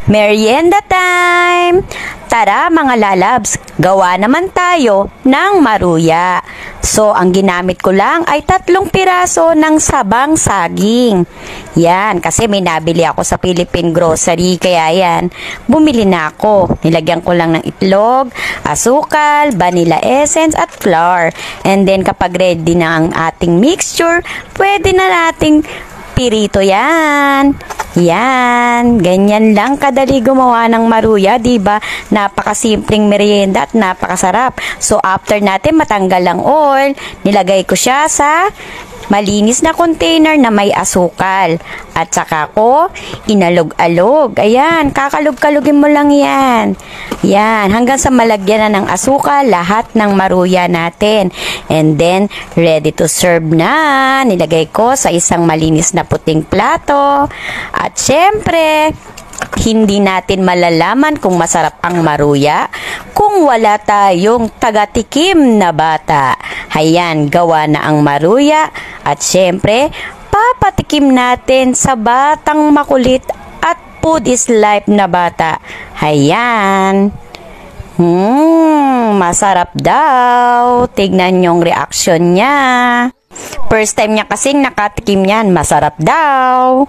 Merienda time! Tara mga lalabs, gawa naman tayo ng maruya. So, ang ginamit ko lang ay 3 piraso ng sabang saging. Yan, kasi may nabili ako sa Philippine Grocery, kaya yan, bumili na ako. Nilagyan ko lang ng itlog, asukal, vanilla essence at flour. And then kapag ready na ang ating mixture, pwede na nating pirito yan. Yan, ganyan lang kadali gumawa ng maruya, 'di ba? Napakasimpleng merienda at napakasarap. So after natin matanggal ang oil, nilagay ko siya sa malinis na container na may asukal. At saka ko inalog-alog. Ayan, kakalog-kalugin mo lang yan. Yan, hanggang sa malagyan na ng asukal lahat ng maruya natin. And then, ready to serve na. Nilagay ko sa isang malinis na puting plato. At syempre, hindi natin malalaman kung masarap ang maruya kung wala tayong tagatikim na bata. Hayan, gawa na ang maruya at syempre, papatikim natin sa batang makulit at food is life na bata. Hayan. Masarap daw. Tignan yung reaction niya. First time niya kasing nakatikim yan. Masarap daw.